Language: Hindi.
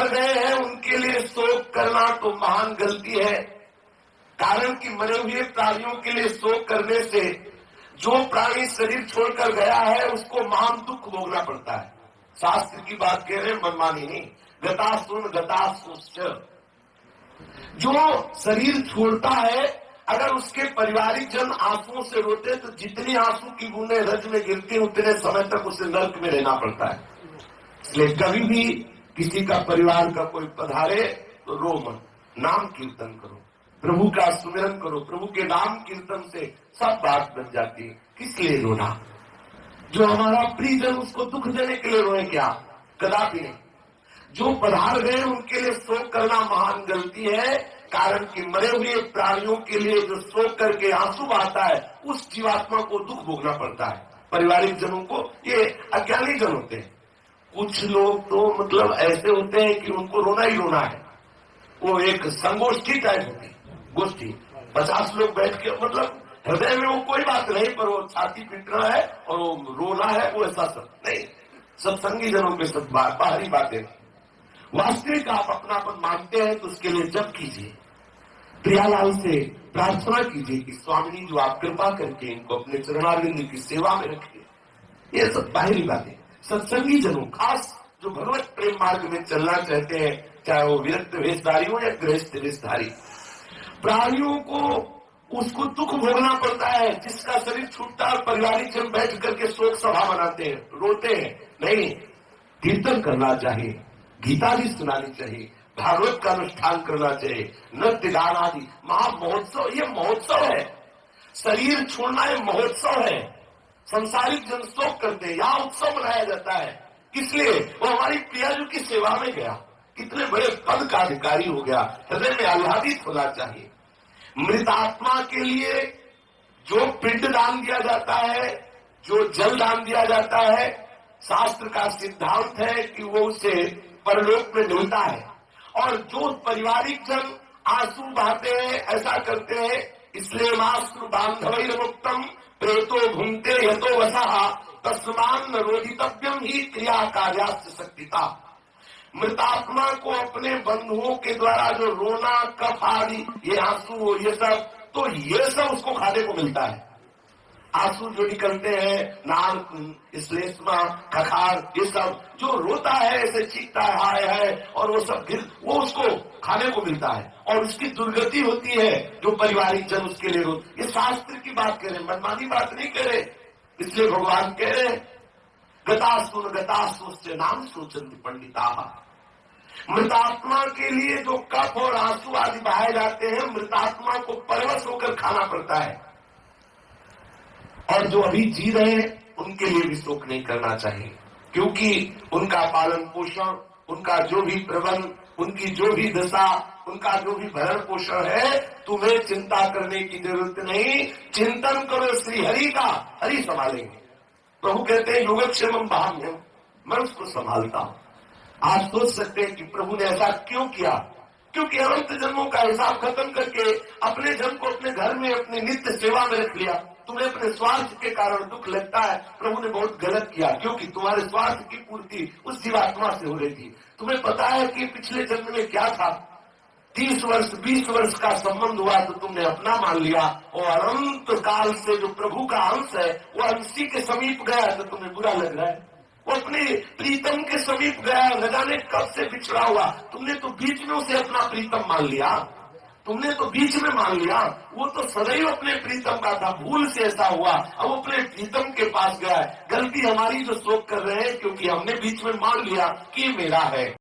पधार गए हैं उनके लिए शोक करना तो महान गलती है। कारण कि मरे हुए प्राणियों के लिए शोक करने से जो प्राणी शरीर छोड़कर गया है उसको महान दुख भोगना पड़ता है। शास्त्र की बात कह रहे हैं, मनमानी नहीं। गतासुन गतासुश्च, जो शरीर छोड़ता है अगर उसके पारिवारिक जन आंसुओं से रोते तो जितनी आंसू की बूंदें रज में गिरती उतने समय तक उसे नर्क में रहना पड़ता है। इसलिए कभी भी किसी का परिवार का कोई पधारे तो रो मत, नाम कीर्तन करो, प्रभु का सुमिरन करो। प्रभु के नाम कीर्तन से सब बात बन जाती है। किस लिए रोना? जो हमारा प्रियजन उसको दुख देने के लिए रोए क्या? कदापि नहीं। जो पधार गए उनके लिए शोक करना महान गलती है। कारण कि मरे हुए प्राणियों के लिए जो शोक करके आंसू बहाता है उस जीवात्मा को दुख भोगना पड़ता है। पारिवारिक जनों को, ये अज्ञानी जन होते हैं। कुछ लोग तो मतलब ऐसे होते हैं कि उनको रोना ही रोना है। वो एक संगोष्ठी टाइप होती है, गोष्ठी 50 लोग बैठ के, मतलब हृदय में वो कोई बात नहीं पर वो छाती पीटना है और वो रोना है, वो ऐसा सब नहीं। सत्संगी जनों के सब बाहरी बातें। वास्तविक आप अपनापन मानते हैं तो उसके लिए जप कीजिए, प्रियालाल से प्रार्थना कीजिए कि स्वामिनी जो आप कृपा करके इनको अपने चरणारविंद की सेवा में रखिए। ये सब बाहरी बातें। सत्संगी जनों, खास जो भगवत प्रेम मार्ग में चलना चाहते हैं, चाहे वो विरक्त वेशधारी हो या गृहस्थ वेशधारी, प्राणियों को उसको दुख भोगना पड़ता है। जिसका शरीर छूटता है पारिवारिक जन बैठ करके शोक सभा मनाते हैं, रोते हैं। नहीं, कीर्तन करना चाहिए, गीता भी सुनानी चाहिए, भागवत का अनुष्ठान करना चाहिए, नृत्य गान आदि महामहोत्सव। ये महोत्सव है, शरीर छोड़ना ये महोत्सव है। संसारिक जन शोक करते हैं, यहाँ उत्सव मनाया जाता है। इसलिए वो हमारी प्रियाजू की सेवा में गया, कितने बड़े पद का अधिकारी हो गया, हृदय में आह्लादित होना चाहिए। मृत आत्मा के लिए जो पिंड दान दिया जाता है, जो जल दान दिया जाता है, शास्त्र का सिद्धांत है कि वो उसे परलोक में मिलता है। और जो पारिवारिक जन आंसू बहाते हैं, ऐसा करते हैं, इसलिए मास्तु बांधवैर्मुक्तम प्रेतो भूमते यतो वसः तस्मान रोधितव्यम ही क्रिया कार्यास्य शक्तिता। मृतात्मा को अपने बंधुओं के द्वारा जो रोना, कफ आदि, ये आंसू, ये सब, तो ये सब उसको खाने को मिलता है। आंसू जो निकलते हैं, नाक, श्लेष्मा, खखार, ये सब जो रोता है, ऐसे चीखता है, हाय है, और वो सब वो उसको खाने को मिलता है। और उसकी दुर्गति होती है जो पारिवारिक जन उसके लिए रो। ये शास्त्र की बात कह रहे, मनमानी बात नहीं कह रहे। इसलिए भगवान कह रहे गतासुन गतासुश्च नाम सोचन्ति पंडिताः। मृतात्मा के लिए जो कफ और आंसू आदि बहाए जाते हैं, मृतात्मा को परवश होकर खाना पड़ता है। और जो अभी जी रहे हैं उनके लिए भी शोक नहीं करना चाहिए, क्योंकि उनका पालन पोषण, उनका जो भी प्रबंध, उनकी जो भी दशा, उनका जो भी भरण पोषण है, तुम्हें चिंता करने की जरूरत नहीं। चिंतन करो श्री हरि का, हरि संभालेंगे। प्रभु कहते हैं योगक्षेमम भाम्यम, मैं उसको संभालता हूं। आप सोच सकते हैं कि प्रभु ने ऐसा क्यों किया? क्योंकि अनंत जन्मों का हिसाब खत्म करके अपने जन को अपने घर में अपनी नित्य सेवा में रख लिया। तुम्हें अपने स्वार्थ के कारण दुख लगता है, प्रभु ने बहुत गलत किया, क्योंकि तुम्हारे स्वार्थ की पूर्ति उस जीवात्मा से हो रही थी। तुम्हें पता है कि पिछले जन्म में क्या था? 30 वर्ष 20 वर्ष का संबंध हुआ तो तुमने अपना मान लिया, और अनंत काल से जो प्रभु का अंश है वो अंशी के समीप गया तो तुम्हें बुरा लग रहा है। वो अपने प्रीतम के समीप गया, न जाने कब से बिछड़ा हुआ, तुमने तो बीच में उसे अपना प्रीतम मान लिया। तुमने तो बीच में मान लिया, वो तो सदैव अपने प्रीतम का था, भूल से ऐसा हुआ, अब वो अपने प्रीतम के पास गया है। गलती हमारी जो शोक कर रहे हैं, क्योंकि हमने बीच में मान लिया कि मेरा है।